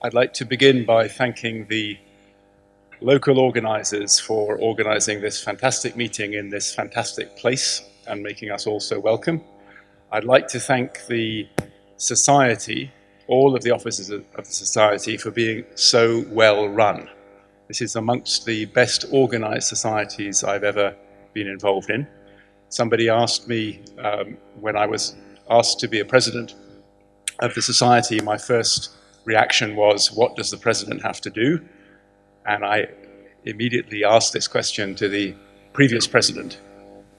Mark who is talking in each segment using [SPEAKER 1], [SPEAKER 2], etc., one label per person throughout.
[SPEAKER 1] I'd like to begin by thanking the local organizers for organizing this fantastic meeting in this fantastic place and making us all so welcome. I'd like to thank the Society, all of the officers of the Society, for being so well run. This is amongst the best organized societies I've ever been involved in. Somebody asked me when I was asked to be a president of the Society, my first reaction was, what does the president have to do? And I immediately asked this question to the previous president,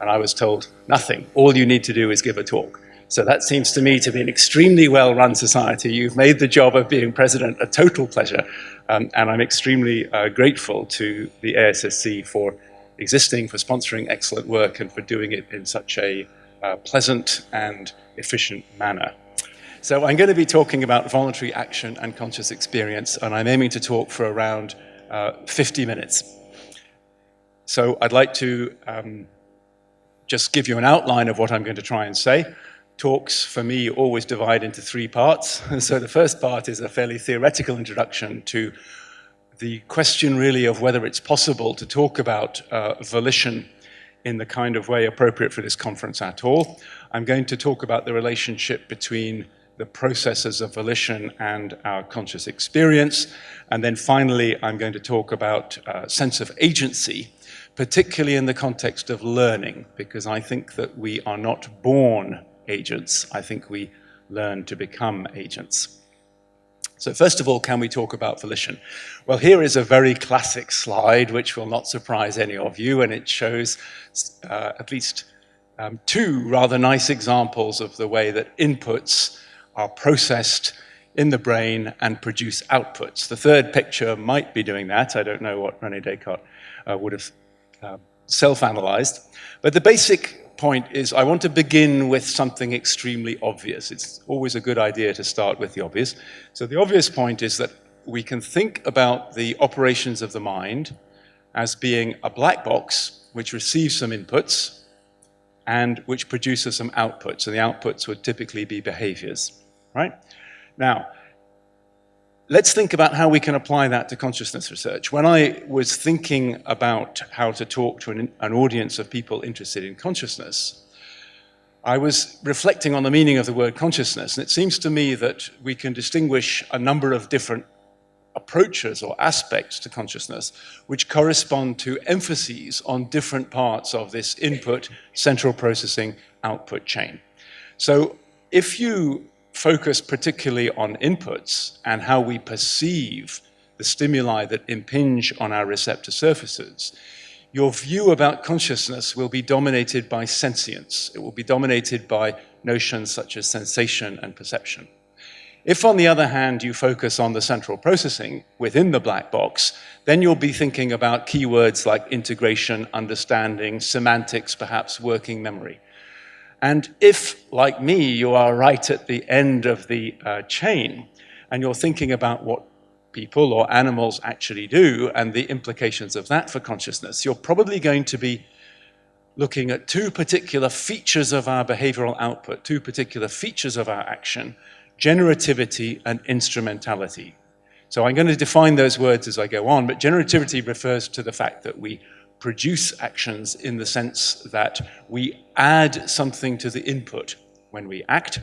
[SPEAKER 1] and I was told, nothing. All you need to do is give a talk. So that seems to me to be an extremely well-run society. You've made the job of being president a total pleasure, and I'm extremely grateful to the ASSC for existing, for sponsoring excellent work, and for doing it in such a pleasant and efficient manner. So I'm going to be talking about voluntary action and conscious experience, and I'm aiming to talk for around 50 minutes. So I'd like to just give you an outline of what I'm going to try and say. Talks, for me, always divide into three parts. So the first part is a fairly theoretical introduction to the question, really, of whether it's possible to talk about volition in the kind of way appropriate for this conference at all. I'm going to talk about the relationship between the processes of volition and our conscious experience. And then finally, I'm going to talk about sense of agency, particularly in the context of learning, because I think that we are not born agents. I think we learn to become agents. So first of all, can we talk about volition? Well, here is a very classic slide, which will not surprise any of you, and it shows at least two rather nice examples of the way that inputs are processed in the brain and produce outputs. The third picture might be doing that. I don't know what René Descartes would have self-analyzed. But the basic point is I want to begin with something extremely obvious. It's always a good idea to start with the obvious. So the obvious point is that we can think about the operations of the mind as being a black box which receives some inputs and which produces some outputs. And the outputs would typically be behaviors. Right? Now, let's think about how we can apply that to consciousness research. When I was thinking about how to talk to an audience of people interested in consciousness, I was reflecting on the meaning of the word consciousness, and it seems to me that we can distinguish a number of different approaches or aspects to consciousness which correspond to emphases on different parts of this input, central processing, output chain. So if you focus particularly on inputs and how we perceive the stimuli that impinge on our receptor surfaces, your view about consciousness will be dominated by sentience. It will be dominated by notions such as sensation and perception. If, on the other hand, you focus on the central processing within the black box, then you'll be thinking about keywords like integration, understanding, semantics, perhaps working memory. And if, like me, you are right at the end of the chain, and you're thinking about what people or animals actually do and the implications of that for consciousness, you're probably going to be looking at two particular features of our behavioral output, two particular features of our action, generativity and instrumentality. So I'm going to define those words as I go on, but generativity refers to the fact that we produce actions in the sense that we add something to the input when we act,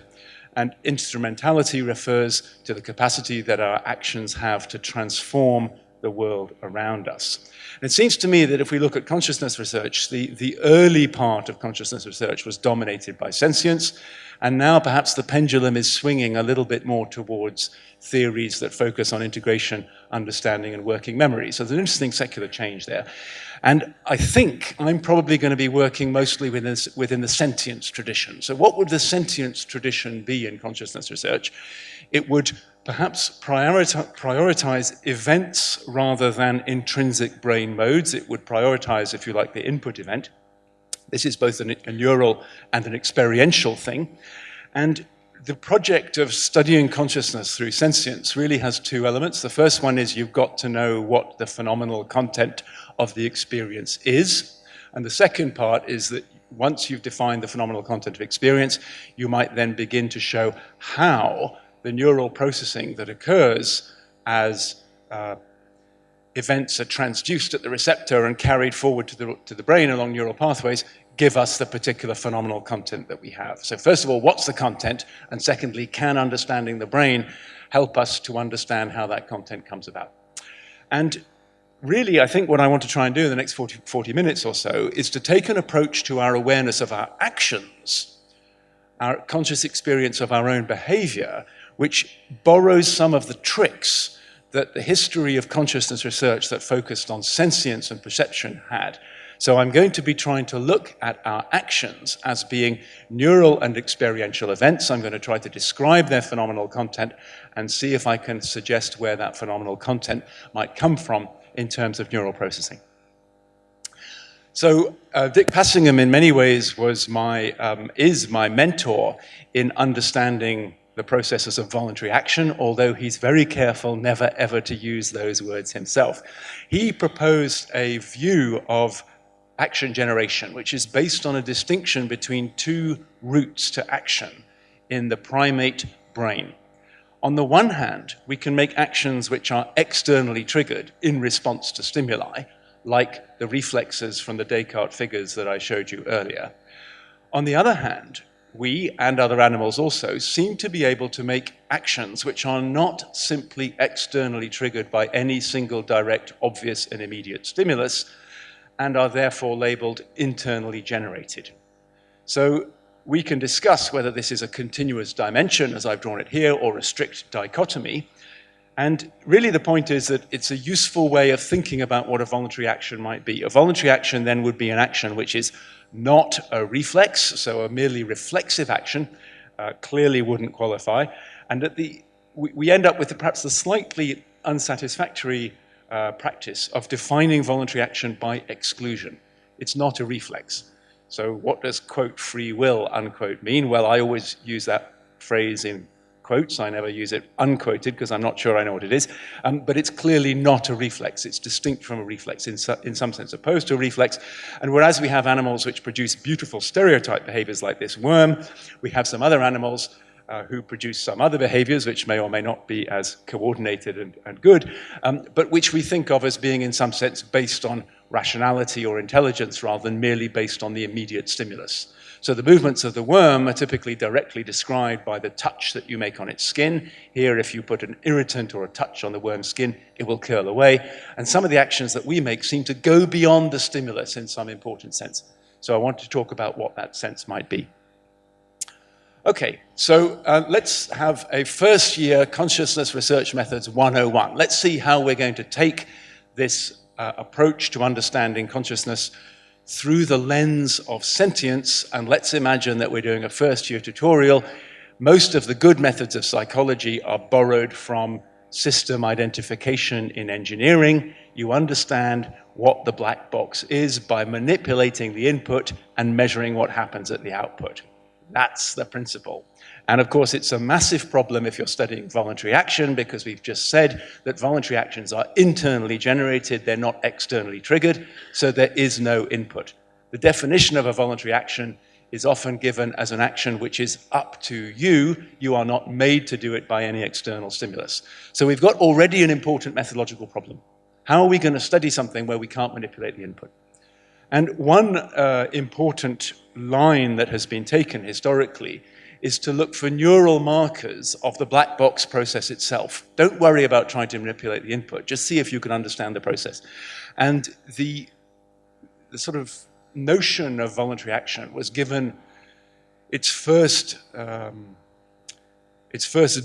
[SPEAKER 1] and instrumentality refers to the capacity that our actions have to transform the world around us. And it seems to me that if we look at consciousness research, the early part of consciousness research was dominated by sentience, and now perhaps the pendulum is swinging a little bit more towards theories that focus on integration, understanding, and working memory. So there's an interesting secular change there. And I think I'm probably going to be working mostly within the sentience tradition. So what would the sentience tradition be in consciousness research? It would perhaps prioritize events rather than intrinsic brain modes. It would prioritize, if you like, the input event. This is both a neural and an experiential thing. And the project of studying consciousness through sentience really has two elements. The first one is you've got to know what the phenomenal content of the experience is. And the second part is that once you've defined the phenomenal content of experience, you might then begin to show how the neural processing that occurs as events are transduced at the receptor and carried forward to the brain along neural pathways, give us the particular phenomenal content that we have. So first of all, what's the content? And secondly, can understanding the brain help us to understand how that content comes about? And really, I think what I want to try and do in the next 40 minutes or so is to take an approach to our awareness of our actions, our conscious experience of our own behavior, which borrows some of the tricks that the history of consciousness research that focused on sentience and perception had. So I'm going to be trying to look at our actions as being neural and experiential events. I'm going to try to describe their phenomenal content and see if I can suggest where that phenomenal content might come from in terms of neural processing. So Dick Passingham in many ways was is my mentor in understanding the processes of voluntary action, although he's very careful never ever to use those words himself. He proposed a view of action generation, which is based on a distinction between two routes to action in the primate brain. On the one hand, we can make actions which are externally triggered in response to stimuli, like the reflexes from the Descartes figures that I showed you earlier. On the other hand, we, and other animals also, seem to be able to make actions which are not simply externally triggered by any single direct, obvious, and immediate stimulus, and are therefore labeled internally generated. So we can discuss whether this is a continuous dimension, as I've drawn it here, or a strict dichotomy. And really the point is that it's a useful way of thinking about what a voluntary action might be. A voluntary action then would be an action which is not a reflex, so a merely reflexive action clearly wouldn't qualify. And we end up with perhaps the slightly unsatisfactory practice of defining voluntary action by exclusion. It's not a reflex. So what does, quote, free will, unquote, mean? Well, I always use that phrase in quotes. I never use it unquoted because I'm not sure I know what it is. But it's clearly not a reflex. It's distinct from a reflex in some sense, opposed to a reflex. And whereas we have animals which produce beautiful stereotype behaviors like this worm, we have some other animals who produce some other behaviors which may or may not be as coordinated and good, but which we think of as being in some sense based on rationality or intelligence rather than merely based on the immediate stimulus. So the movements of the worm are typically directly described by the touch that you make on its skin. Here, if you put an irritant or a touch on the worm's skin, it will curl away. And some of the actions that we make seem to go beyond the stimulus in some important sense. So I want to talk about what that sense might be. Okay, so let's have a first year Consciousness Research Methods 101. Let's see how we're going to take this approach to understanding consciousness through the lens of sentience, and let's imagine that we're doing a first year tutorial. Most of the good methods of psychology are borrowed from system identification in engineering. You understand what the black box is by manipulating the input and measuring what happens at the output. That's the principle. And of course, it's a massive problem if you're studying voluntary action, because we've just said that voluntary actions are internally generated, they're not externally triggered, so there is no input. The definition of a voluntary action is often given as an action which is up to you. You are not made to do it by any external stimulus. So we've got already an important methodological problem. How are we going to study something where we can't manipulate the input? And one important line that has been taken historically is to look for neural markers of the black box process itself. Don't worry about trying to manipulate the input. Just see if you can understand the process. And the sort of notion of voluntary action was given its first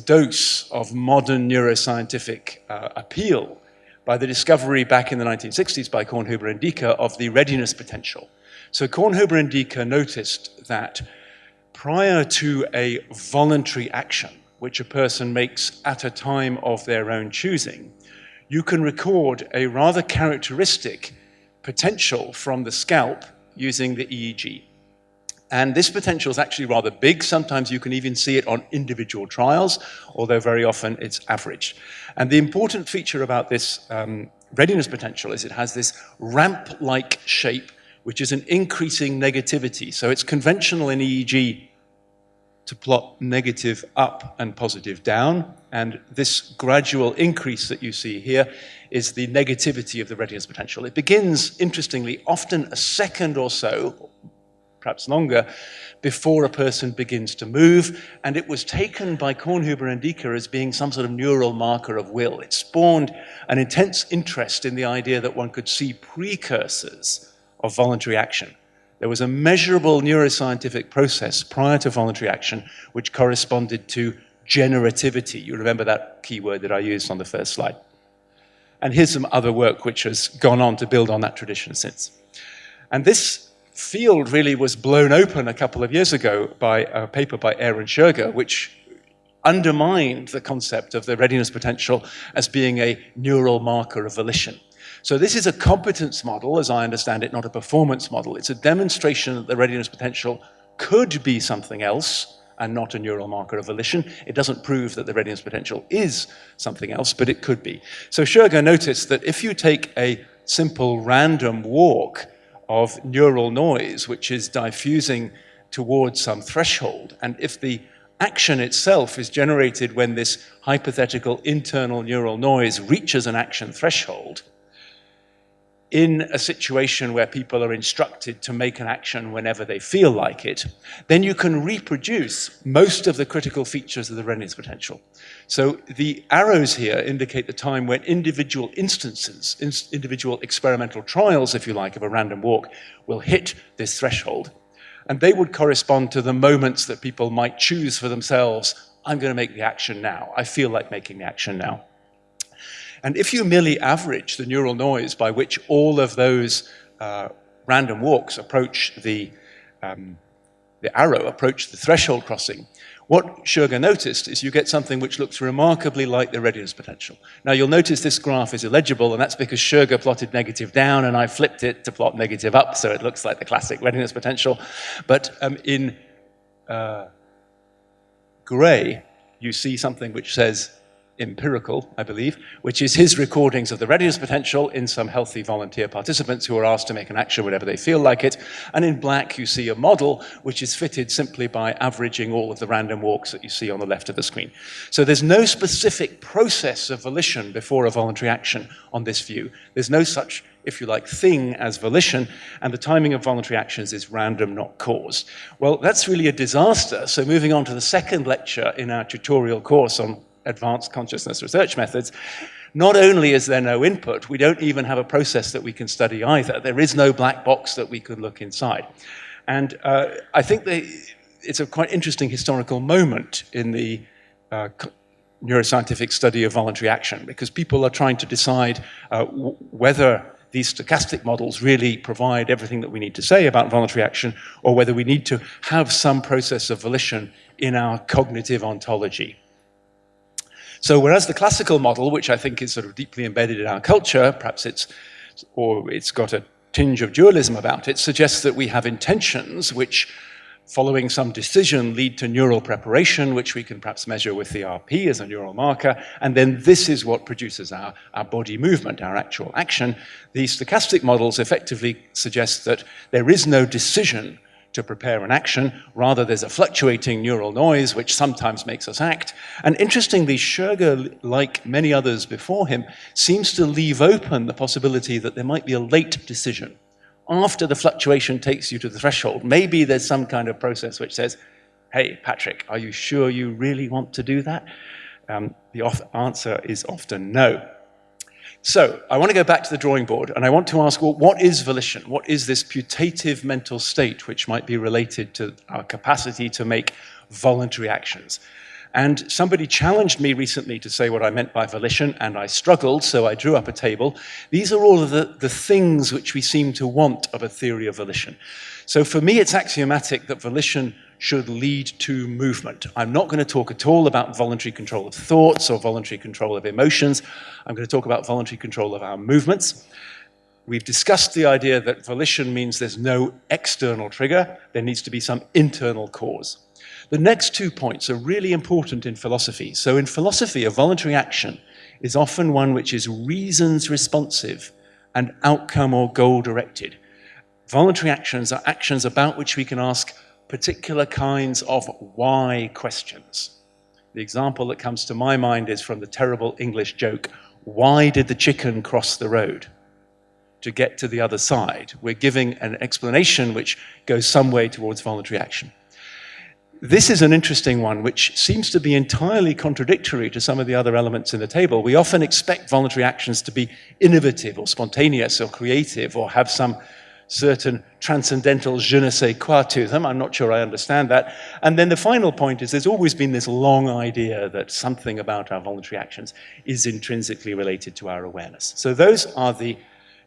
[SPEAKER 1] dose of modern neuroscientific appeal by the discovery back in the 1960s by Kornhuber and Dieker of the readiness potential. So Kornhuber and Dieker noticed that prior to a voluntary action, which a person makes at a time of their own choosing, you can record a rather characteristic potential from the scalp using the EEG. And this potential is actually rather big. Sometimes you can even see it on individual trials, although very often it's averaged. And the important feature about this readiness potential is it has this ramp-like shape, which is an increasing negativity. So it's conventional in EEG to plot negative up and positive down. And this gradual increase that you see here is the negativity of the readiness potential. It begins, interestingly, often a second or so, perhaps longer, before a person begins to move, and it was taken by Kornhuber and Dicker as being some sort of neural marker of will. It spawned an intense interest in the idea that one could see precursors of voluntary action. There was a measurable neuroscientific process prior to voluntary action which corresponded to generativity. You remember that keyword that I used on the first slide. And here's some other work which has gone on to build on that tradition since. And this field really was blown open a couple of years ago by a paper by Aaron Scherger, which undermined the concept of the readiness potential as being a neural marker of volition. So this is a competence model, as I understand it, not a performance model. It's a demonstration that the readiness potential could be something else and not a neural marker of volition. It doesn't prove that the readiness potential is something else, but it could be. So Scherger noticed that if you take a simple random walk of neural noise, which is diffusing towards some threshold, and if the action itself is generated when this hypothetical internal neural noise reaches an action threshold, in a situation where people are instructed to make an action whenever they feel like it, then you can reproduce most of the critical features of the readiness potential. So the arrows here indicate the time when individual instances, individual experimental trials, if you like, of a random walk will hit this threshold. And they would correspond to the moments that people might choose for themselves. I'm going to make the action now. I feel like making the action now. And if you merely average the neural noise by which all of those random walks approach the arrow, approach the threshold crossing, what Scherger noticed is you get something which looks remarkably like the readiness potential. Now you'll notice this graph is illegible, and that's because Scherger plotted negative down and I flipped it to plot negative up, so it looks like the classic readiness potential. But in gray, you see something which says empirical, I believe, which is his recordings of the readiness potential in some healthy volunteer participants who are asked to make an action whenever they feel like it. And in black, you see a model which is fitted simply by averaging all of the random walks that you see on the left of the screen. So there's no specific process of volition before a voluntary action on this view. There's no such, if you like, thing as volition, and the timing of voluntary actions is random, not caused. Well, that's really a disaster. So moving on to the second lecture in our tutorial course on advanced consciousness research methods, not only is there no input, we don't even have a process that we can study either. There is no black box that we can look inside. And I think it's a quite interesting historical moment in the neuroscientific study of voluntary action, because people are trying to decide whether these stochastic models really provide everything that we need to say about voluntary action, or whether we need to have some process of volition in our cognitive ontology. So whereas the classical model, which I think is sort of deeply embedded in our culture, perhaps it's got a tinge of dualism about it, suggests that we have intentions which, following some decision, lead to neural preparation, which we can perhaps measure with the RP as a neural marker, and then this is what produces our body movement, our actual action. These stochastic models effectively suggest that there is no decision to prepare an action, rather there's a fluctuating neural noise which sometimes makes us act. And interestingly, Scherger, like many others before him, seems to leave open the possibility that there might be a late decision. After the fluctuation takes you to the threshold, maybe there's some kind of process which says, hey, Patrick, are you sure you really want to do that? The answer is often no. So I want to go back to the drawing board, and I want to ask, well, what is volition? What is this putative mental state which might be related to our capacity to make voluntary actions? And somebody challenged me recently to say what I meant by volition, and I struggled, so I drew up a table. These are all of the things which we seem to want of a theory of volition. So for me, it's axiomatic that volition should lead to movement. I'm not going to talk at all about voluntary control of thoughts or voluntary control of emotions. I'm going to talk about voluntary control of our movements. We've discussed the idea that volition means there's no external trigger. There needs to be some internal cause. The next 2 points are really important in philosophy. So in philosophy, a voluntary action is often one which is reasons responsive and outcome or goal directed. Voluntary actions are actions about which we can ask, particular kinds of why questions. The example that comes to my mind is from the terrible English joke, why did the chicken cross the road? To get to the other side. We're giving an explanation which goes some way towards voluntary action. This is an interesting one, which seems to be entirely contradictory to some of the other elements in the table. We often expect voluntary actions to be innovative or spontaneous or creative or have some certain transcendental je ne sais quoi to them. I'm not sure I understand that. And then the final point is there's always been this long idea that something about our voluntary actions is intrinsically related to our awareness. So those are the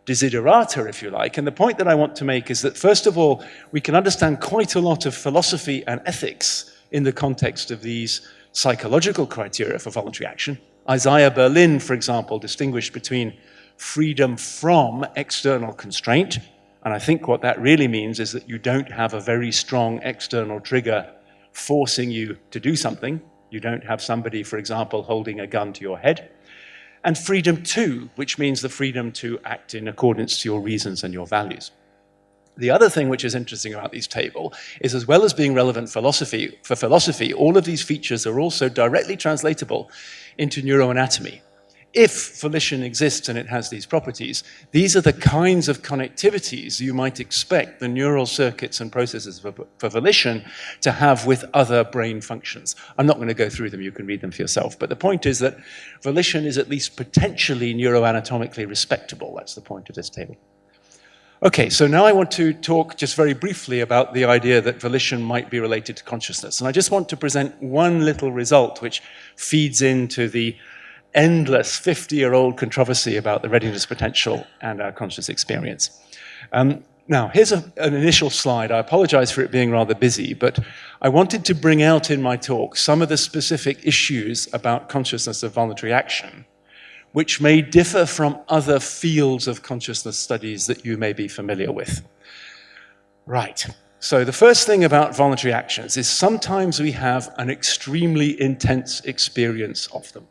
[SPEAKER 1] desiderata, if you like. And the point that I want to make is that, first of all, we can understand quite a lot of philosophy and ethics in the context of these psychological criteria for voluntary action. Isaiah Berlin, for example, distinguished between freedom from external constraint, and I think what that really means is that you don't have a very strong external trigger forcing you to do something. You don't have somebody, for example, holding a gun to your head. And freedom to, which means the freedom to act in accordance to your reasons and your values. The other thing which is interesting about this table is, as well as being relevant for philosophy, all of these features are also directly translatable into neuroanatomy. If volition exists and it has these properties, these are the kinds of connectivities you might expect the neural circuits and processes for volition to have with other brain functions. I'm not going to go through them, you can read them for yourself, but the point is that volition is at least potentially neuroanatomically respectable. That's the point of this table. Okay, so now I want to talk just very briefly about the idea that volition might be related to consciousness. And I just want to present one little result which feeds into the endless 50-year-old controversy about the readiness potential and our conscious experience. Now, here's an initial slide. I apologize for it being rather busy, but I wanted to bring out in my talk some of the specific issues about consciousness of voluntary action, which may differ from other fields of consciousness studies that you may be familiar with. Right. So the first thing about voluntary actions is sometimes we have an extremely intense experience of them.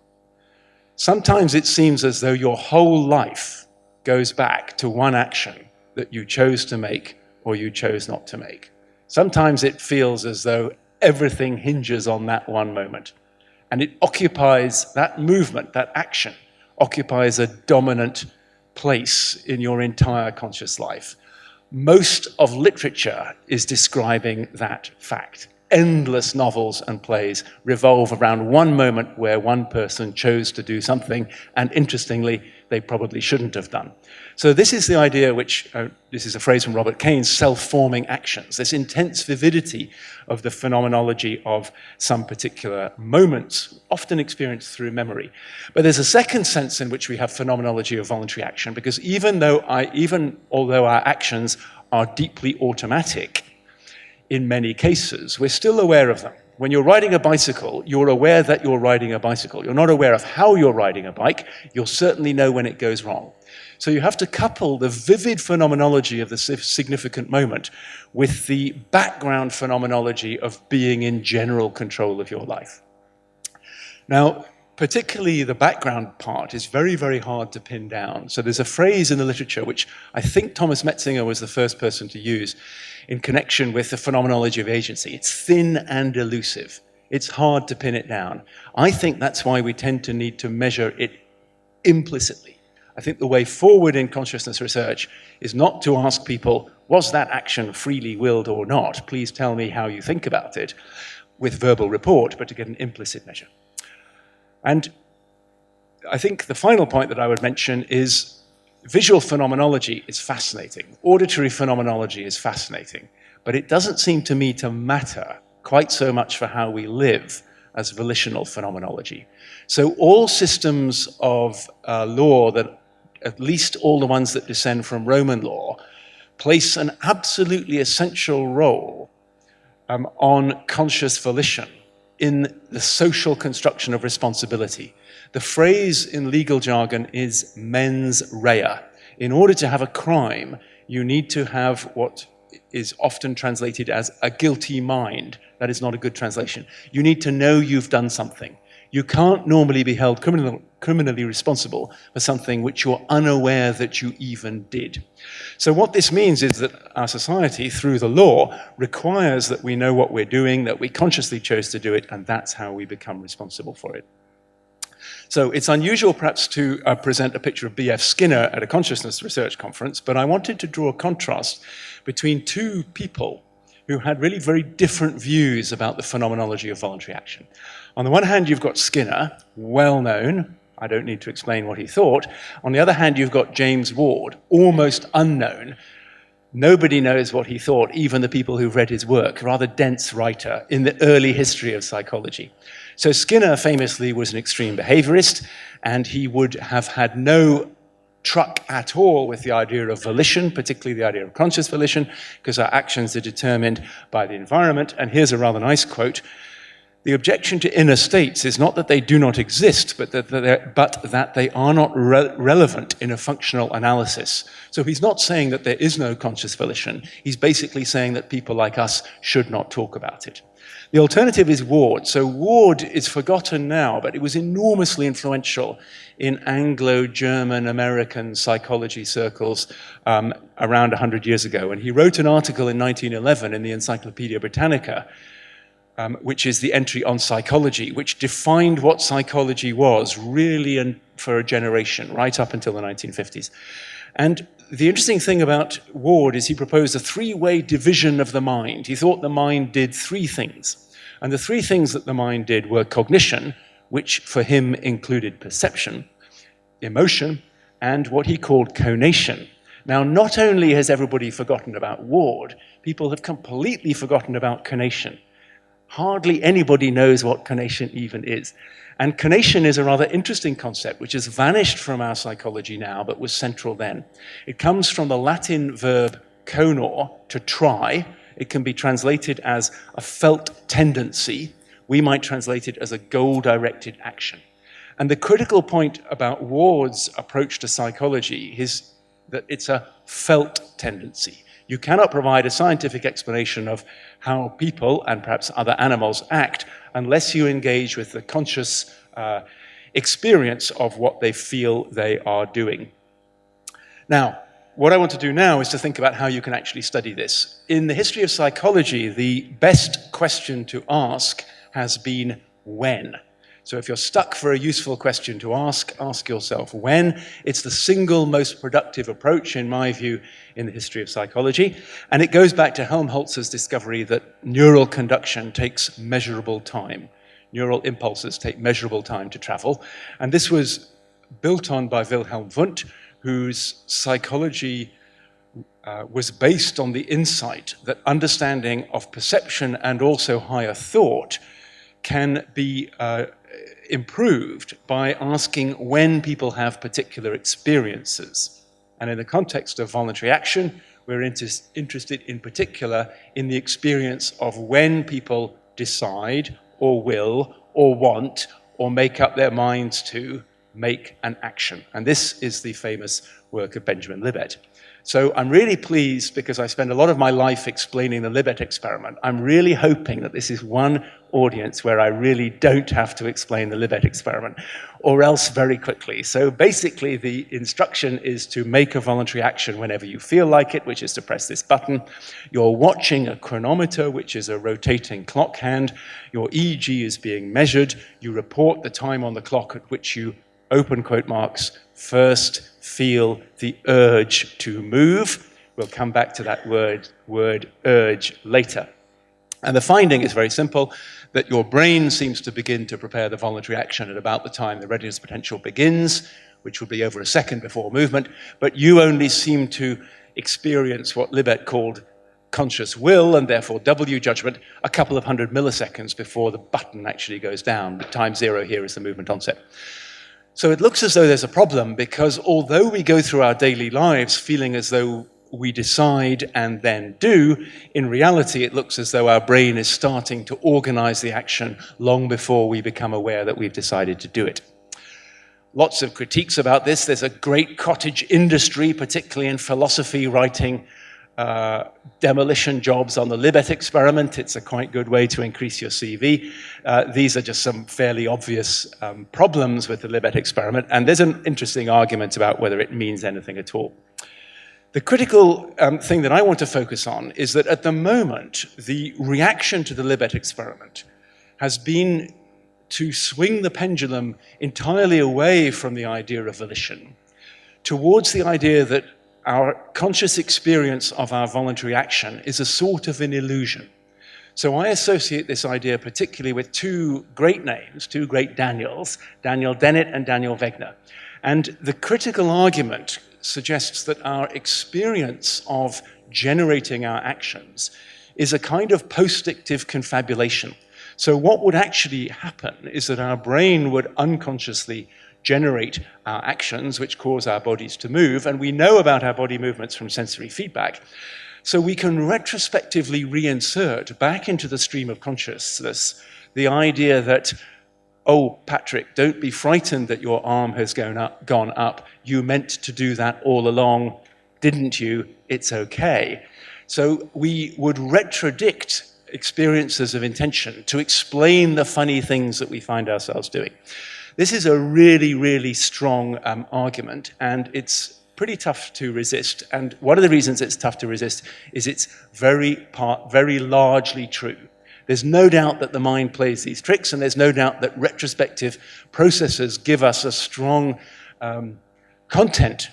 [SPEAKER 1] Sometimes it seems as though your whole life goes back to one action that you chose to make or you chose not to make. Sometimes it feels as though everything hinges on that one moment. And it occupies, that movement, that action, occupies a dominant place in your entire conscious life. Most of literature is describing that fact. Endless novels and plays revolve around one moment where one person chose to do something, and interestingly, they probably shouldn't have done. So this is the idea which, this is a phrase from Robert Keynes, self-forming actions, this intense vividity of the phenomenology of some particular moments, often experienced through memory. But there's a second sense in which we have phenomenology of voluntary action, because even although our actions are deeply automatic, in many cases, we're still aware of them. When you're riding a bicycle, you're aware that you're riding a bicycle. You're not aware of how you're riding a bike. You'll certainly know when it goes wrong. So you have to couple the vivid phenomenology of the significant moment with the background phenomenology of being in general control of your life. Now, particularly the background part is very, very hard to pin down. So there's a phrase in the literature which I think Thomas Metzinger was the first person to use in connection with the phenomenology of agency. It's thin and elusive. It's hard to pin it down. I think that's why we tend to need to measure it implicitly. I think the way forward in consciousness research is not to ask people, was that action freely willed or not? Please tell me how you think about it with verbal report, but to get an implicit measure. And I think the final point that I would mention is visual phenomenology is fascinating. Auditory phenomenology is fascinating. But it doesn't seem to me to matter quite so much for how we live as volitional phenomenology. So all systems of law, that at least all the ones that descend from Roman law, place an absolutely essential role on conscious volition in the social construction of responsibility. The phrase in legal jargon is mens rea. In order to have a crime, you need to have what is often translated as a guilty mind. That is not a good translation. You need to know you've done something. You can't normally be held criminally responsible for something which you're unaware that you even did. So what this means is that our society, through the law, requires that we know what we're doing, that we consciously chose to do it, and that's how we become responsible for it. So it's unusual perhaps to present a picture of B.F. Skinner at a consciousness research conference, but I wanted to draw a contrast between two people who had really very different views about the phenomenology of voluntary action. On the one hand, you've got Skinner, well known. I don't need to explain what he thought. On the other hand, you've got James Ward, almost unknown. Nobody knows what he thought, even the people who've read his work, rather dense writer in the early history of psychology. So Skinner famously was an extreme behaviorist, and he would have had no truck at all with the idea of volition, particularly the idea of conscious volition, because our actions are determined by the environment. And here's a rather nice quote. The objection to inner states is not that they do not exist, but that they are not relevant in a functional analysis. So he's not saying that there is no conscious volition. He's basically saying that people like us should not talk about it. The alternative is Ward. So Ward is forgotten now, but it was enormously influential in Anglo-German American psychology circles around 100 years ago. And he wrote an article in 1911 in the Encyclopedia Britannica, which is the entry on psychology, which defined what psychology was really and for a generation, right up until the 1950s. And the interesting thing about Ward is he proposed a three-way division of the mind. He thought the mind did three things. And the three things that the mind did were cognition, which for him included perception, emotion, and what he called conation. Now, not only has everybody forgotten about Ward, people have completely forgotten about conation. Hardly anybody knows what conation even is. And conation is a rather interesting concept which has vanished from our psychology now, but was central then. It comes from the Latin verb conor, to try. It can be translated as a felt tendency. We might translate it as a goal-directed action. And the critical point about Ward's approach to psychology is that it's a felt tendency. You cannot provide a scientific explanation of how people, and perhaps other animals, act unless you engage with the conscious experience of what they feel they are doing. Now, what I want to do now is to think about how you can actually study this. In the history of psychology, the best question to ask has been when. So if you're stuck for a useful question to ask yourself when. It's the single most productive approach, in my view, in the history of psychology. And it goes back to Helmholtz's discovery that neural conduction takes measurable time. Neural impulses take measurable time to travel. And this was built on by Wilhelm Wundt, whose psychology was based on the insight that understanding of perception and also higher thought can be improved by asking when people have particular experiences. And in the context of voluntary action, we're interested in particular in the experience of when people decide or will or want or make up their minds to make an action. And this is the famous work of Benjamin Libet. So I'm really pleased, because I spend a lot of my life explaining the Libet experiment. I'm really hoping that this is one audience where I really don't have to explain the Libet experiment, or else very quickly. So basically, the instruction is to make a voluntary action whenever you feel like it, which is to press this button. You're watching a chronometer, which is a rotating clock hand. Your EEG is being measured. You report the time on the clock at which you, open quote marks, first feel the urge to move. We'll come back to that word urge later. And the finding is very simple, that your brain seems to begin to prepare the voluntary action at about the time the readiness potential begins, which will be over a second before movement, but you only seem to experience what Libet called conscious will, and therefore W judgment, a couple of 100 milliseconds before the button actually goes down. Time zero here is the movement onset. So it looks as though there's a problem, because although we go through our daily lives feeling as though we decide and then do, in reality it looks as though our brain is starting to organize the action long before we become aware that we've decided to do it. Lots of critiques about this. There's a great cottage industry, particularly in philosophy writing, demolition jobs on the Libet experiment. It's a quite good way to increase your CV. These are just some fairly obvious problems with the Libet experiment, and there's an interesting argument about whether it means anything at all. The critical thing that I want to focus on is that at the moment, the reaction to the Libet experiment has been to swing the pendulum entirely away from the idea of volition towards the idea that our conscious experience of our voluntary action is a sort of an illusion. So I associate this idea particularly with two great names, two great Daniels, Daniel Dennett and Daniel Wegner. And the critical argument suggests that our experience of generating our actions is a kind of postactive confabulation. So what would actually happen is that our brain would unconsciously generate our actions, which cause our bodies to move, and we know about our body movements from sensory feedback. So we can retrospectively reinsert back into the stream of consciousness the idea that, oh, Patrick, don't be frightened that your arm has gone up. You meant to do that all along, didn't you? It's okay. So we would retrodict experiences of intention to explain the funny things that we find ourselves doing. This is a really, really strong argument, and it's pretty tough to resist. And one of the reasons it's tough to resist is it's very largely true. There's no doubt that the mind plays these tricks, and there's no doubt that retrospective processes give us a strong content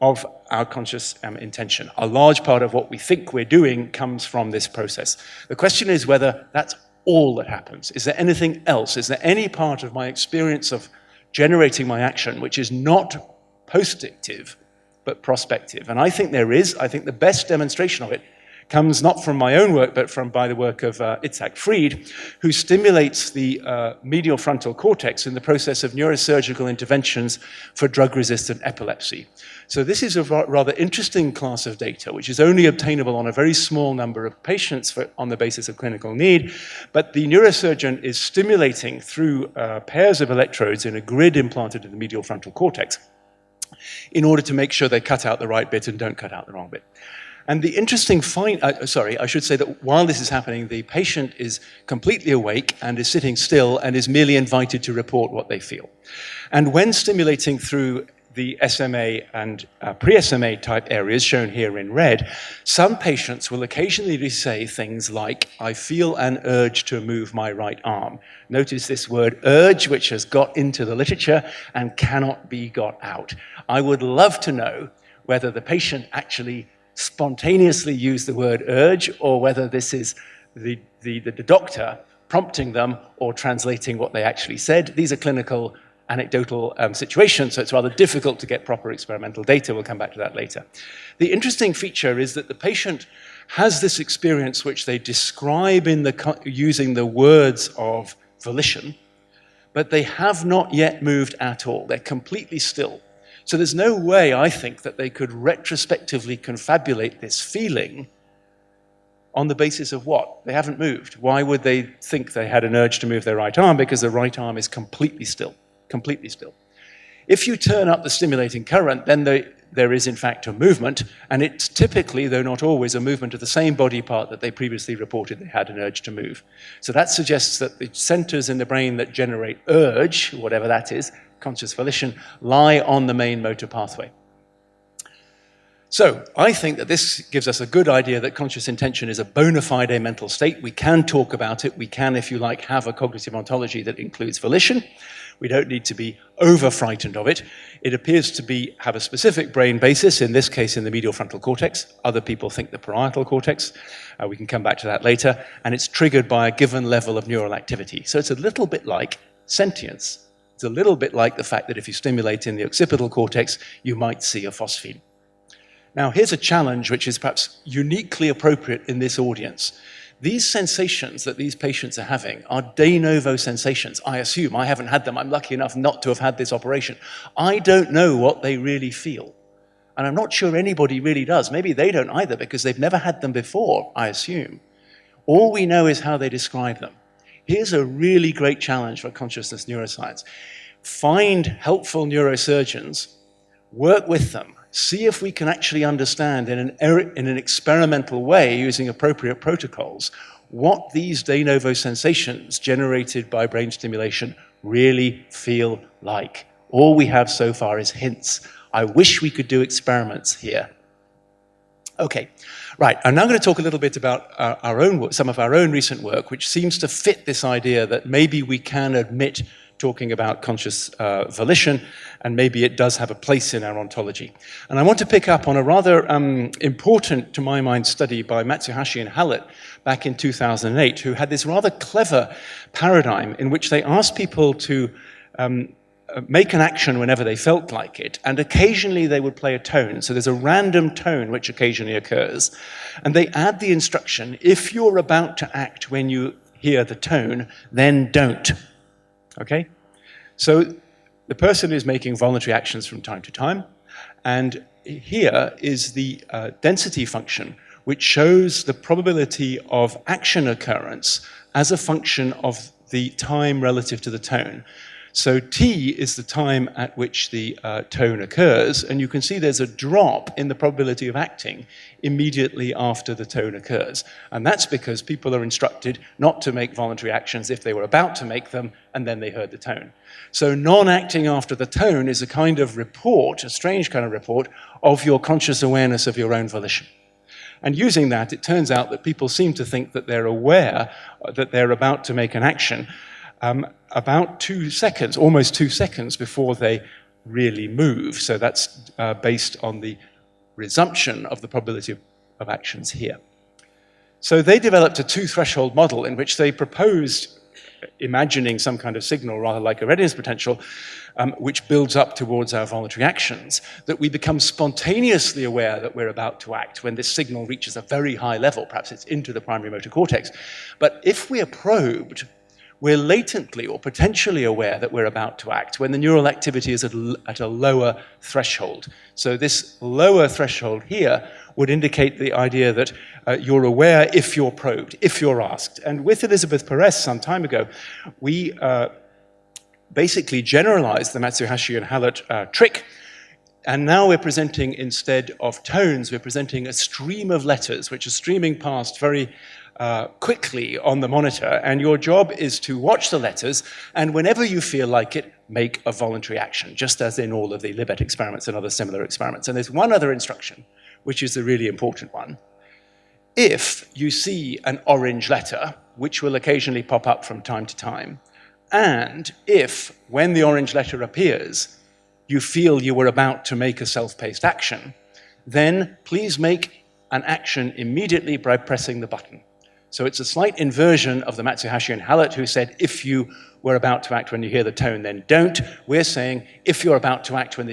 [SPEAKER 1] of our conscious intention. A large part of what we think we're doing comes from this process. The question is whether that's all that happens. Is there anything else? Is there any part of my experience of generating my action which is not postactive, but prospective? And I think there is. I think the best demonstration of it comes not from my own work, but by the work of Itzhak Fried, who stimulates the medial frontal cortex in the process of neurosurgical interventions for drug-resistant epilepsy. So this is a rather interesting class of data, which is only obtainable on a very small number of patients on the basis of clinical need, but the neurosurgeon is stimulating through pairs of electrodes in a grid implanted in the medial frontal cortex in order to make sure they cut out the right bit and don't cut out the wrong bit. And the interesting I should say that while this is happening, the patient is completely awake and is sitting still and is merely invited to report what they feel. And when stimulating through the SMA and pre-SMA type areas shown here in red, some patients will occasionally say things like, I feel an urge to move my right arm. Notice this word urge, which has got into the literature and cannot be got out. I would love to know whether the patient actually spontaneously use the word urge, or whether this is the doctor prompting them or translating what they actually said. These are clinical anecdotal situations, so it's rather difficult to get proper experimental data. We'll come back to that later. The interesting feature is that the patient has this experience which they describe using the words of volition, but they have not yet moved at all. They're completely still. So there's no way, I think, that they could retrospectively confabulate this feeling on the basis of what? They haven't moved. Why would they think they had an urge to move their right arm? Because the right arm is completely still, completely still. If you turn up the stimulating current, then there is, in fact, a movement, and it's typically, though not always, a movement of the same body part that they previously reported they had an urge to move. So that suggests that the centers in the brain that generate urge, whatever that is, conscious volition, lie on the main motor pathway. So I think that this gives us a good idea that conscious intention is a bona fide mental state. We can talk about it. We can, if you like, have a cognitive ontology that includes volition. We don't need to be over-frightened of it. It appears to have a specific brain basis, in this case in the medial frontal cortex. Other people think the parietal cortex. We can come back to that later. And it's triggered by a given level of neural activity. So it's a little bit like sentience. It's a little bit like the fact that if you stimulate in the occipital cortex, you might see a phosphene. Now, here's a challenge which is perhaps uniquely appropriate in this audience. These sensations that these patients are having are de novo sensations. I assume. I haven't had them. I'm lucky enough not to have had this operation. I don't know what they really feel. And I'm not sure anybody really does. Maybe they don't either, because they've never had them before, I assume. All we know is how they describe them. Here's a really great challenge for consciousness neuroscience. Find helpful neurosurgeons, work with them, see if we can actually understand in an experimental way, using appropriate protocols, what these de novo sensations generated by brain stimulation really feel like. All we have so far is hints. I wish we could do experiments here. Okay, right. I'm now going to talk a little bit about some of our own recent work, which seems to fit this idea that maybe we can admit talking about conscious volition, and maybe it does have a place in our ontology. And I want to pick up on a rather important, to my mind, study by Matsumoto Hallett back in 2008, who had this rather clever paradigm in which they asked people to make an action whenever they felt like it, and occasionally they would play a tone. So there's a random tone which occasionally occurs, and they add the instruction, if you're about to act when you hear the tone, then don't. Okay? So the person is making voluntary actions from time to time, and here is the density function, which shows the probability of action occurrence as a function of the time relative to the tone. So t is the time at which the tone occurs, and you can see there's a drop in the probability of acting immediately after the tone occurs. And that's because people are instructed not to make voluntary actions if they were about to make them, and then they heard the tone. So non-acting after the tone is a kind of report, a strange kind of report, of your conscious awareness of your own volition. And using that, it turns out that people seem to think that they're aware that they're about to make an action about 2 seconds, almost 2 seconds before they really move. So that's based on the resumption of the probability of actions here. So they developed a two-threshold model in which they proposed imagining some kind of signal, rather like a readiness potential, which builds up towards our voluntary actions, that we become spontaneously aware that we're about to act when this signal reaches a very high level. Perhaps it's into the primary motor cortex. But if we are probed, we're latently or potentially aware that we're about to act when the neural activity is at a lower threshold. So this lower threshold here would indicate the idea that you're aware if you're probed, if you're asked. And with Elizabeth Perez some time ago, we basically generalized the Matsumoto Hallett trick. And now we're presenting, instead of tones, we're presenting a stream of letters, which are streaming past very quickly on the monitor, and your job is to watch the letters, and whenever you feel like it, make a voluntary action, just as in all of the Libet experiments and other similar experiments. And there's one other instruction, which is the really important one. If you see an orange letter, which will occasionally pop up from time to time, and if, when the orange letter appears, you feel you were about to make a self-paced action, then please make an action immediately by pressing the button. So it's a slight inversion of the Matsumoto Hallett, who said, if you were about to act when you hear the tone, then don't. We're saying, if you're about to act when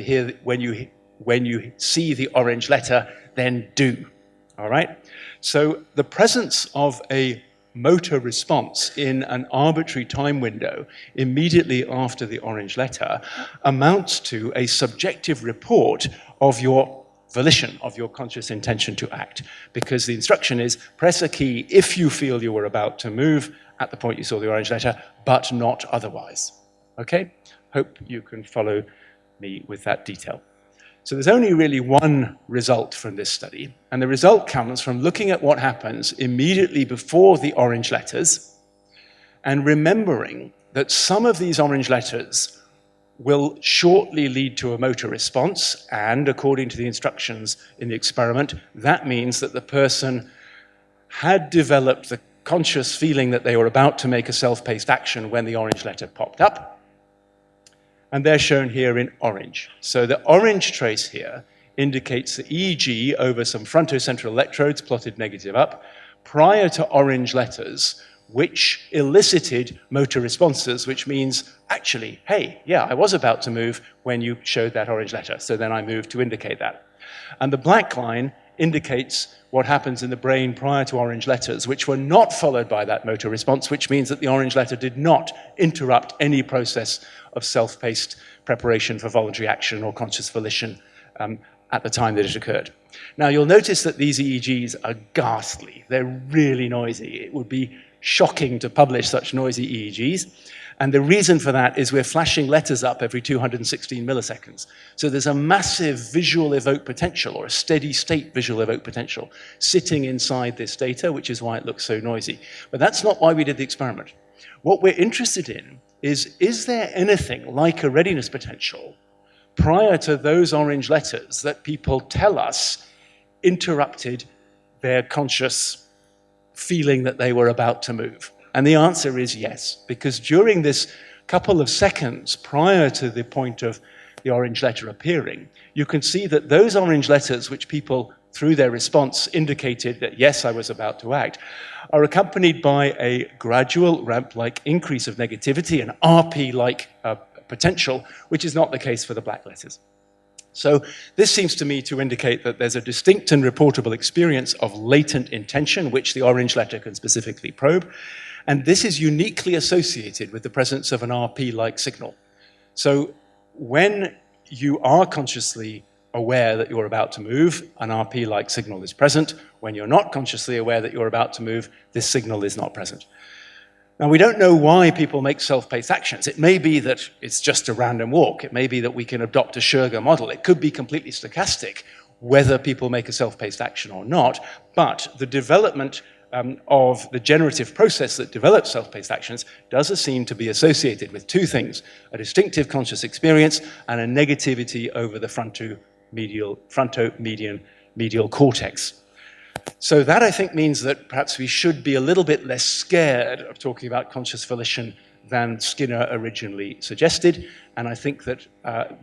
[SPEAKER 1] you see the orange letter, then do. All right? So the presence of a motor response in an arbitrary time window immediately after the orange letter amounts to a subjective report of your volition, of your conscious intention to act, because the instruction is press a key if you feel you were about to move at the point you saw the orange letter, but not otherwise. Okay? Hope you can follow me with that detail. So there's only really one result from this study, and the result comes from looking at what happens immediately before the orange letters and remembering that some of these orange letters will shortly lead to a motor response, and according to the instructions in the experiment, that means that the person had developed the conscious feeling that they were about to make a self-paced action when the orange letter popped up. And they're shown here in orange. So the orange trace here indicates the EEG over some frontocentral electrodes plotted negative up prior to orange letters, which elicited motor responses, which means, actually, hey, yeah, I was about to move when you showed that orange letter, so then I moved to indicate that. And the black line indicates what happens in the brain prior to orange letters, which were not followed by that motor response, which means that the orange letter did not interrupt any process of self-paced preparation for voluntary action or conscious volition at the time that it occurred. Now, you'll notice that these EEGs are ghastly. They're really noisy. It would be shocking to publish such noisy EEGs. And the reason for that is we're flashing letters up every 216 milliseconds. So there's a massive visual evoked potential, or a steady state visual evoked potential, sitting inside this data, which is why it looks so noisy. But that's not why we did the experiment. What we're interested in is there anything like a readiness potential prior to those orange letters that people tell us interrupted their conscious feeling that they were about to move? And the answer is yes, because during this couple of seconds prior to the point of the orange letter appearing, you can see that those orange letters, which people, through their response, indicated that, yes, I was about to act, are accompanied by a gradual ramp-like increase of negativity, an RP-like potential, which is not the case for the black letters. So this seems to me to indicate that there's a distinct and reportable experience of latent intention, which the orange letter can specifically probe. And this is uniquely associated with the presence of an RP-like signal. So when you are consciously aware that you're about to move, an RP-like signal is present. When you're not consciously aware that you're about to move, this signal is not present. Now, we don't know why people make self-paced actions. It may be that it's just a random walk. It may be that we can adopt a Schurger model. It could be completely stochastic, whether people make a self-paced action or not. But the development of the generative process that develops self-paced actions does seem to be associated with two things: a distinctive conscious experience and a negativity over the fronto-medial cortex. So that, I think, means that perhaps we should be a little bit less scared of talking about conscious volition than Skinner originally suggested. And I think that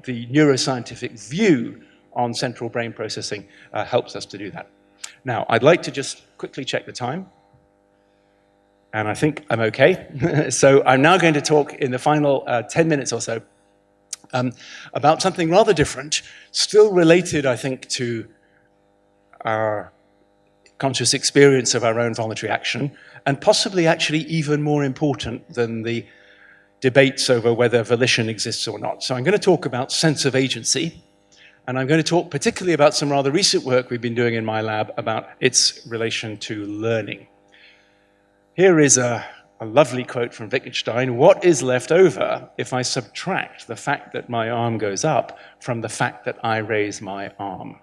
[SPEAKER 1] the neuroscientific view on central brain processing helps us to do that. Now, I'd like to just quickly check the time. And I think I'm okay. So I'm now going to talk in the final 10 minutes or so about something rather different, still related, I think, to our conscious experience of our own voluntary action, and possibly actually even more important than the debates over whether volition exists or not. So I'm going to talk about sense of agency, and I'm going to talk particularly about some rather recent work we've been doing in my lab about its relation to learning. Here is a lovely quote from Wittgenstein: "What is left over if I subtract the fact that my arm goes up from the fact that I raise my arm?"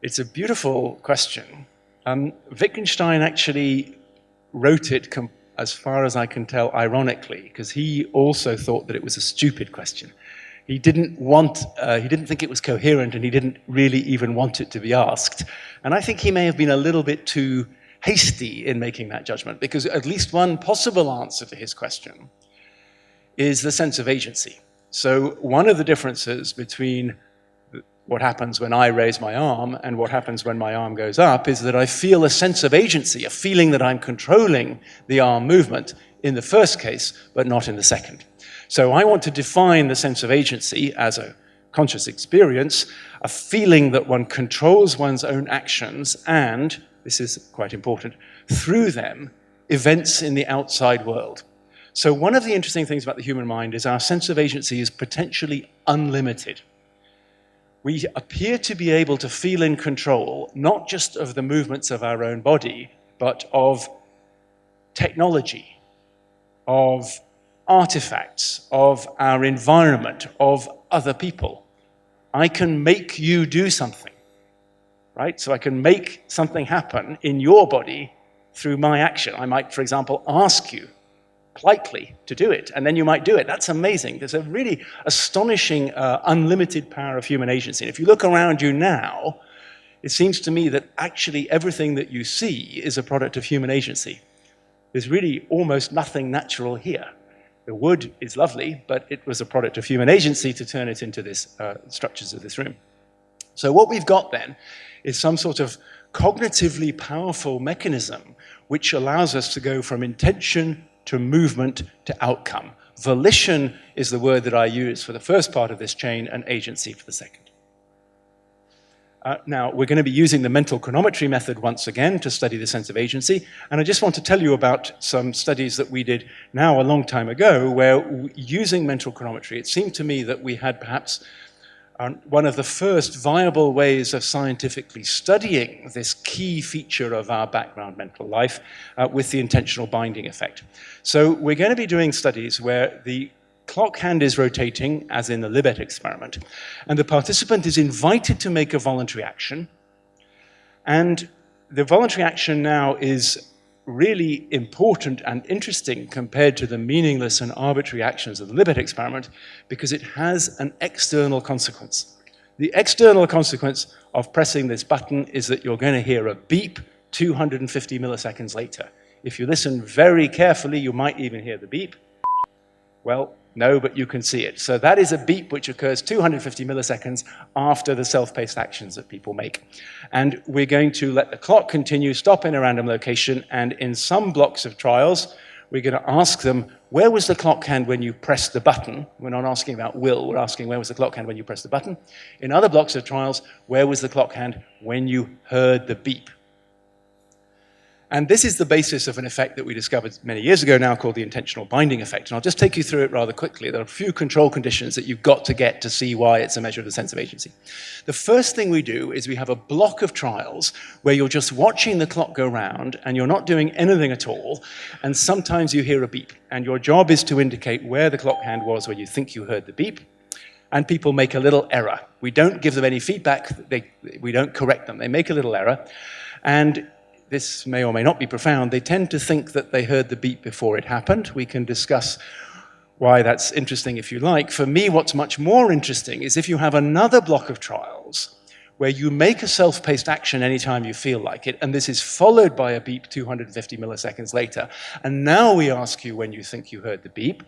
[SPEAKER 1] It's a beautiful question. Wittgenstein actually wrote it, as far as I can tell, ironically, because he also thought that it was a stupid question. He didn't think it was coherent, and he didn't really even want it to be asked. And I think he may have been a little bit too hasty in making that judgment, because at least one possible answer to his question is the sense of agency. So one of the differences between what happens when I raise my arm and what happens when my arm goes up is that I feel a sense of agency, a feeling that I'm controlling the arm movement in the first case, but not in the second. So I want to define the sense of agency as a conscious experience, a feeling that one controls one's own actions and, this is quite important, through them, events in the outside world. So one of the interesting things about the human mind is our sense of agency is potentially unlimited. We appear to be able to feel in control, not just of the movements of our own body, but of technology, of artifacts, of our environment, of other people. I can make you do something, right? So I can make something happen in your body through my action. I might, for example, ask you politely to do it, and then you might do it. That's amazing. There's a really astonishing, unlimited power of human agency. And if you look around you now, it seems to me that actually everything that you see is a product of human agency. There's really almost nothing natural here. The wood is lovely, but it was a product of human agency to turn it into this structures of this room. So what we've got then is some sort of cognitively powerful mechanism which allows us to go from intention to movement to outcome. Volition is the word that I use for the first part of this chain, and agency for the second. Now, we're going to be using the mental chronometry method once again to study the sense of agency, and I just want to tell you about some studies that we did now a long time ago where, using mental chronometry, it seemed to me that we had perhaps one of the first viable ways of scientifically studying this key feature of our background mental life with the intentional binding effect. So we're going to be doing studies where the clock hand is rotating, as in the Libet experiment, and the participant is invited to make a voluntary action, and the voluntary action now is really important and interesting compared to the meaningless and arbitrary actions of the Libet experiment because it has an external consequence. The external consequence of pressing this button is that you're going to hear a beep 250 milliseconds later. If you listen very carefully, you might even hear the beep. Well, no, but you can see it. So that is a beep which occurs 250 milliseconds after the self-paced actions that people make. And we're going to let the clock continue, stop in a random location, and in some blocks of trials, we're going to ask them, where was the clock hand when you pressed the button? We're not asking about will, we're asking where was the clock hand when you pressed the button. In other blocks of trials, where was the clock hand when you heard the beep? And this is the basis of an effect that we discovered many years ago now called the intentional binding effect. And I'll just take you through it rather quickly. There are a few control conditions that you've got to get to see why it's a measure of the sense of agency. The first thing we do is we have a block of trials where you're just watching the clock go round and you're not doing anything at all. And sometimes you hear a beep. And your job is to indicate where the clock hand was when you think you heard the beep. And people make a little error. We don't give them any feedback. We don't correct them. They make a little error. And this may or may not be profound, they tend to think that they heard the beep before it happened. We can discuss why that's interesting if you like. For me, what's much more interesting is if you have another block of trials where you make a self-paced action anytime you feel like it, and this is followed by a beep 250 milliseconds later, and now we ask you when you think you heard the beep,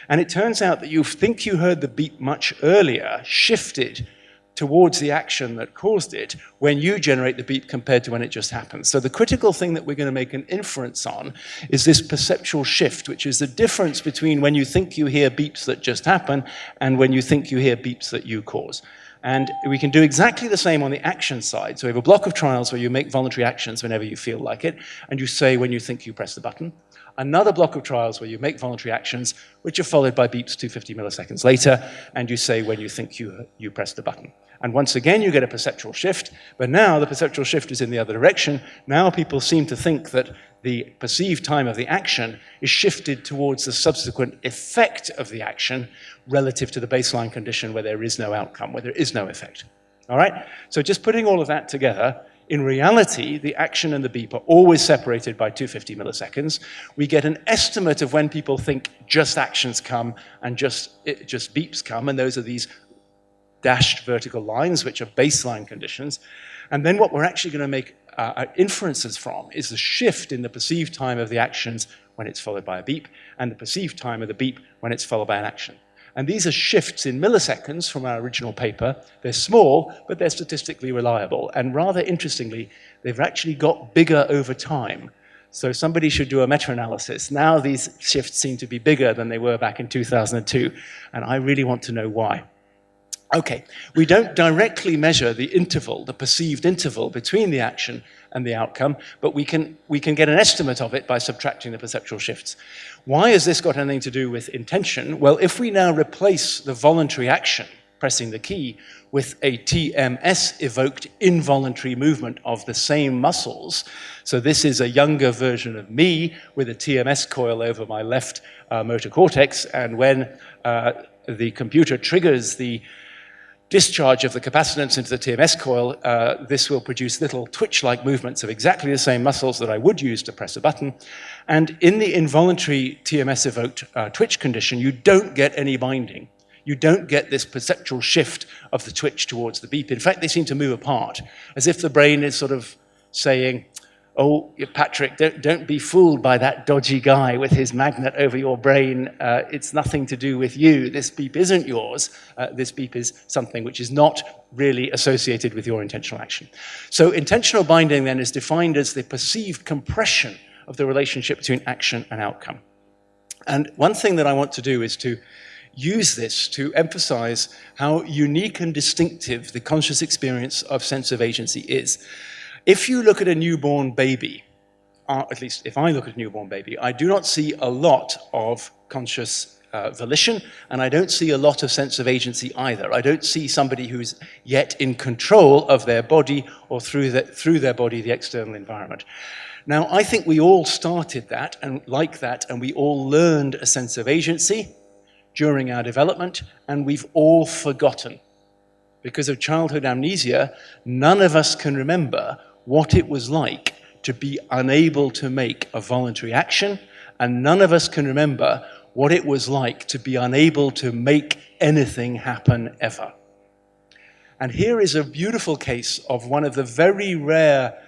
[SPEAKER 1] and it turns out that you think you heard the beep much earlier, shifted towards the action that caused it when you generate the beep compared to when it just happens. So the critical thing that we're going to make an inference on is this perceptual shift, which is the difference between when you think you hear beeps that just happen and when you think you hear beeps that you cause. And we can do exactly the same on the action side. So we have a block of trials where you make voluntary actions whenever you feel like it, and you say when you think you press the button. Another block of trials where you make voluntary actions, which are followed by beeps 250 milliseconds later, and you say when you think you press the button. And once again, you get a perceptual shift, but now the perceptual shift is in the other direction. Now people seem to think that the perceived time of the action is shifted towards the subsequent effect of the action relative to the baseline condition where there is no outcome, where there is no effect. All right? So just putting all of that together, in reality, the action and the beep are always separated by 250 milliseconds. We get an estimate of when people think just actions come and just beeps come, and those are these dashed vertical lines, which are baseline conditions. And then what we're actually going to make inferences from is the shift in the perceived time of the actions when it's followed by a beep, and the perceived time of the beep when it's followed by an action. And these are shifts in milliseconds from our original paper. They're small, but they're statistically reliable. And rather interestingly, they've actually got bigger over time. So somebody should do a meta-analysis. Now these shifts seem to be bigger than they were back in 2002, and I really want to know why. Okay, we don't directly measure the interval, the perceived interval between the action and the outcome, but we can get an estimate of it by subtracting the perceptual shifts. Why has this got anything to do with intention? Well, if we now replace the voluntary action, pressing the key, with a TMS-evoked involuntary movement of the same muscles, so this is a younger version of me with a TMS coil over my left motor cortex, and when the computer triggers the discharge of the capacitance into the TMS coil, this will produce little twitch-like movements of exactly the same muscles that I would use to press a button. And in the involuntary TMS-evoked twitch condition, you don't get any binding. You don't get this perceptual shift of the twitch towards the beep. In fact, they seem to move apart, as if the brain is sort of saying, oh, Patrick, don't be fooled by that dodgy guy with his magnet over your brain. It's nothing to do with you. This beep isn't yours. This beep is something which is not really associated with your intentional action. So intentional binding then is defined as the perceived compression of the relationship between action and outcome. And one thing that I want to do is to use this to emphasize how unique and distinctive the conscious experience of sense of agency is. If you look at a newborn baby, at least if I look at a newborn baby, I do not see a lot of conscious volition, and I don't see a lot of sense of agency either. I don't see somebody who's yet in control of their body or through their body, the external environment. Now, I think we all started that and like that, and we all learned a sense of agency during our development, and we've all forgotten. Because of childhood amnesia, none of us can remember what it was like to be unable to make a voluntary action, and none of us can remember what it was like to be unable to make anything happen ever. And here is a beautiful case of one of the very rare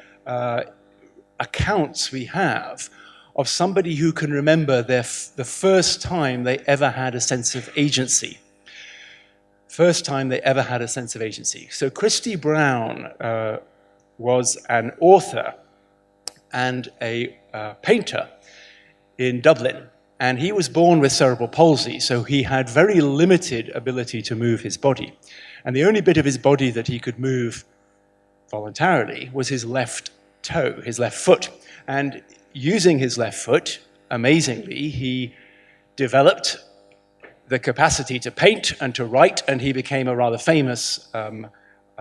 [SPEAKER 1] accounts we have of somebody who can remember the first time they ever had a sense of agency. First time they ever had a sense of agency. So Christy Brown was an author and a painter in Dublin. And he was born with cerebral palsy, so he had very limited ability to move his body. And the only bit of his body that he could move voluntarily was his left toe, his left foot. And using his left foot, amazingly, he developed the capacity to paint and to write, and he became a rather famous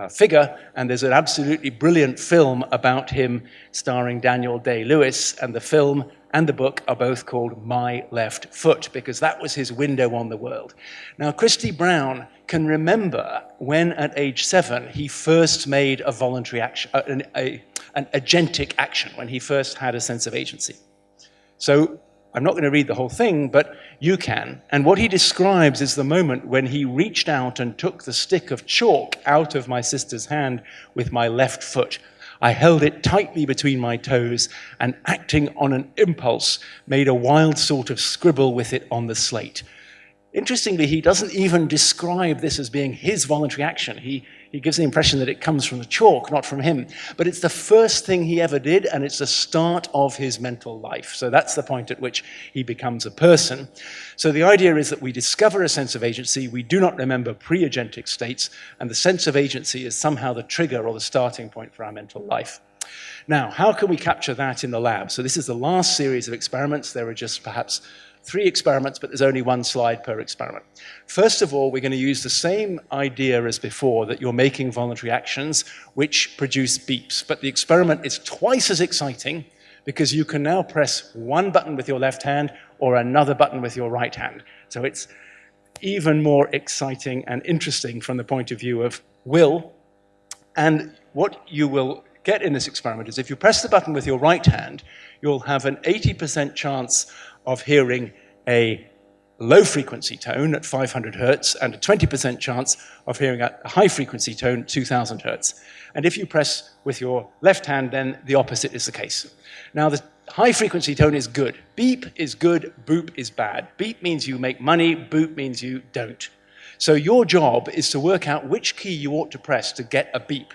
[SPEAKER 1] figure. And there's an absolutely brilliant film about him starring Daniel Day-Lewis, and the film and the book are both called My Left Foot, because that was his window on the world. Now, Christy Brown can remember when at age 7 he first made a voluntary action, an agentic action, when he first had a sense of agency. So I'm not going to read the whole thing, but you can. And what he describes is the moment when he reached out and took the stick of chalk out of my sister's hand with my left foot. I held it tightly between my toes and, acting on an impulse, made a wild sort of scribble with it on the slate. Interestingly, he doesn't even describe this as being his voluntary action. He gives the impression that it comes from the chalk, not from him. But it's the first thing he ever did, and it's the start of his mental life. So that's the point at which he becomes a person. So the idea is that we discover a sense of agency, we do not remember pre-agentic states, and the sense of agency is somehow the trigger or the starting point for our mental life. Now, how can we capture that in the lab? So this is the last series of experiments. There are just perhaps 3 experiments, but there's only 1 slide per experiment. First of all, we're going to use the same idea as before, that you're making voluntary actions which produce beeps. But the experiment is twice as exciting because you can now press one button with your left hand or another button with your right hand. So it's even more exciting and interesting from the point of view of will. And what you will get in this experiment is if you press the button with your right hand, you'll have an 80% chance of hearing a low-frequency tone at 500 hertz and a 20% chance of hearing a high-frequency tone at 2000 hertz. And if you press with your left hand, then the opposite is the case. Now, the high-frequency tone is good. Beep is good, boop is bad. Beep means you make money, boop means you don't. So your job is to work out which key you ought to press to get a beep,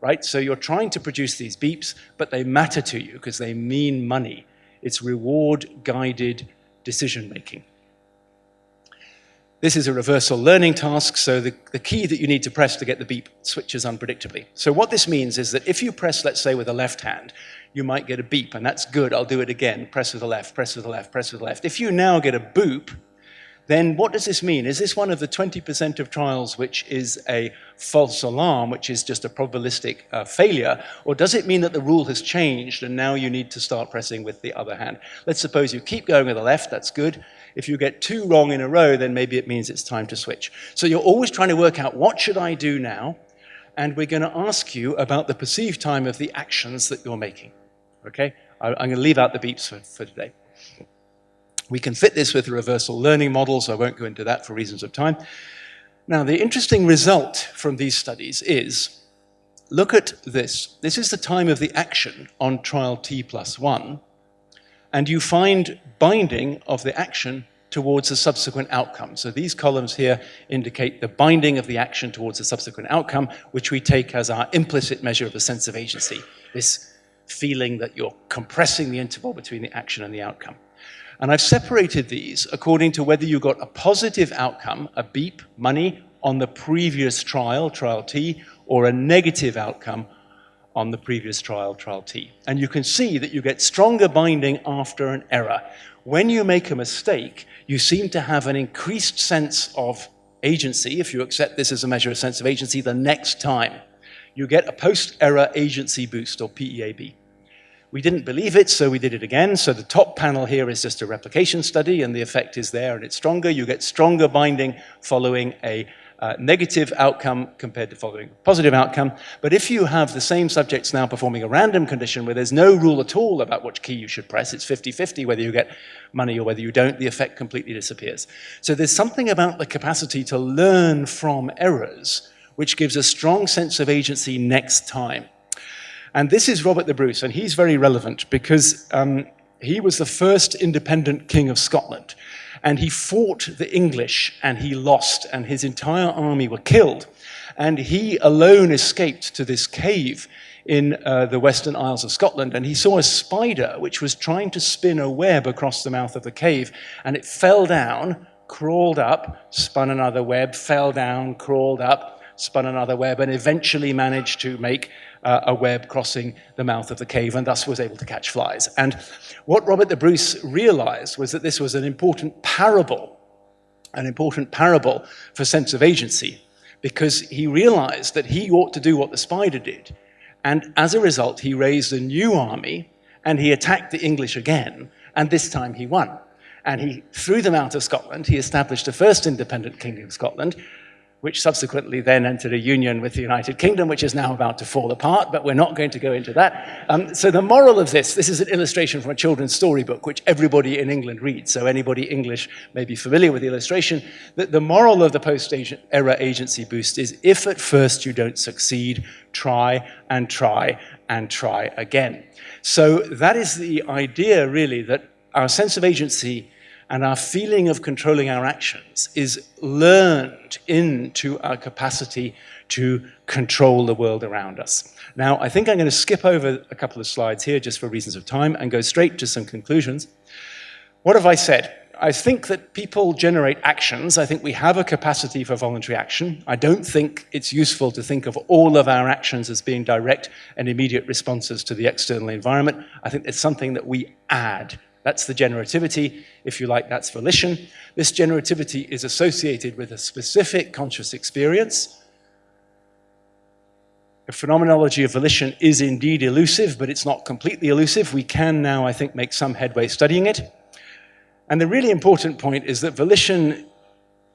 [SPEAKER 1] right? So you're trying to produce these beeps, but they matter to you because they mean money. It's reward-guided decision-making. This is a reversal learning task, so the key that you need to press to get the beep switches unpredictably. So what this means is that if you press, let's say, with the left hand, you might get a beep, and that's good. I'll do it again. Press with the left, press with the left, press with the left. If you now get a boop, then what does this mean? Is this one of the 20% of trials which is a false alarm, which is just a probabilistic failure, or does it mean that the rule has changed and now you need to start pressing with the other hand? Let's suppose you keep going with the left, that's good. If you get 2 wrong in a row, then maybe it means it's time to switch. So you're always trying to work out, what should I do now? And we're going to ask you about the perceived time of the actions that you're making. Okay? I'm going to leave out the beeps for today. We can fit this with the reversal learning model, so I won't go into that for reasons of time. Now, the interesting result from these studies is, look at this. This is the time of the action on trial T+1, and you find binding of the action towards a subsequent outcome. So these columns here indicate the binding of the action towards a subsequent outcome, which we take as our implicit measure of a sense of agency, this feeling that you're compressing the interval between the action and the outcome. And I've separated these according to whether you got a positive outcome, a beep, money, on the previous trial, trial T, or a negative outcome on the previous trial, trial T. And you can see that you get stronger binding after an error. when you make a mistake, you seem to have an increased sense of agency, if you accept this as a measure of sense of agency, the next time. You get a post-error agency boost, or PEAB. We didn't believe it, so we did it again. So the top panel here is just a replication study, and the effect is there, and it's stronger. You get stronger binding following a negative outcome compared to following a positive outcome. But if you have the same subjects now performing a random condition where there's no rule at all about which key you should press, it's 50-50 whether you get money or whether you don't, the effect completely disappears. So there's something about the capacity to learn from errors which gives a strong sense of agency next time. And this is Robert the Bruce, and he's very relevant because he was the first independent king of Scotland. And he fought the English, and he lost, and his entire army were killed. And he alone escaped to this cave in the Western Isles of Scotland, and he saw a spider which was trying to spin a web across the mouth of the cave, and it fell down, crawled up, spun another web, fell down, crawled up, spun another web, and eventually managed to make a web crossing the mouth of the cave, and thus was able to catch flies. And what Robert the Bruce realized was that this was an important parable for sense of agency, because he realized that he ought to do what the spider did. And as a result, he raised a new army, and he attacked the English again, and this time he won. And he threw them out of Scotland. He established the first independent kingdom of Scotland, which subsequently then entered a union with the United Kingdom, which is now about to fall apart, but we're not going to go into that. So the moral of this is an illustration from a children's storybook, which everybody in England reads, so anybody English may be familiar with the illustration. That the moral of the post-error agency boost is, if at first you don't succeed, try and try and try again. So that is the idea, really, that our sense of agency and our feeling of controlling our actions is learned into our capacity to control the world around us. Now, I think I'm going to skip over a couple of slides here just for reasons of time and go straight to some conclusions. What have I said? I think that people generate actions. I think we have a capacity for voluntary action. I don't think it's useful to think of all of our actions as being direct and immediate responses to the external environment. I think it's something that we add. That's the generativity, if you like, that's volition. This generativity is associated with a specific conscious experience. The phenomenology of volition is indeed elusive, but it's not completely elusive. We can now, I think, make some headway studying it. And the really important point is that volition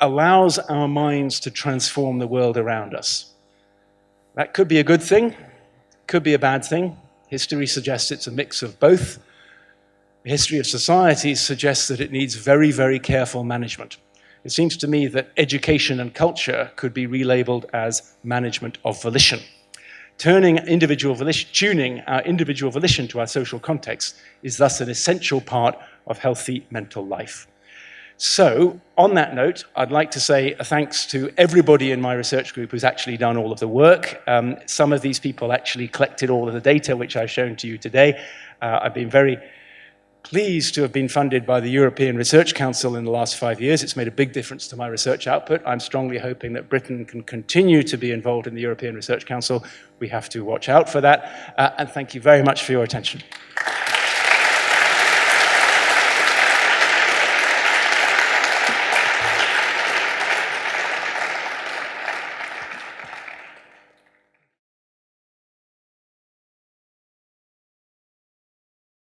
[SPEAKER 1] allows our minds to transform the world around us. That could be a good thing, could be a bad thing. History suggests it's a mix of both. The history of society suggests that it needs very, very careful management. It seems to me that education and culture could be relabeled as management of volition. Tuning our individual volition to our social context is thus an essential part of healthy mental life. So, on that note, I'd like to say a thanks to everybody in my research group who's actually done all of the work. Some of these people actually collected all of the data which I've shown to you today. I've been very pleased to have been funded by the European Research Council in the last 5 years. It's made a big difference to my research output. I'm strongly hoping that Britain can continue to be involved in the European Research Council. We have to watch out for that. And thank you very much for your attention.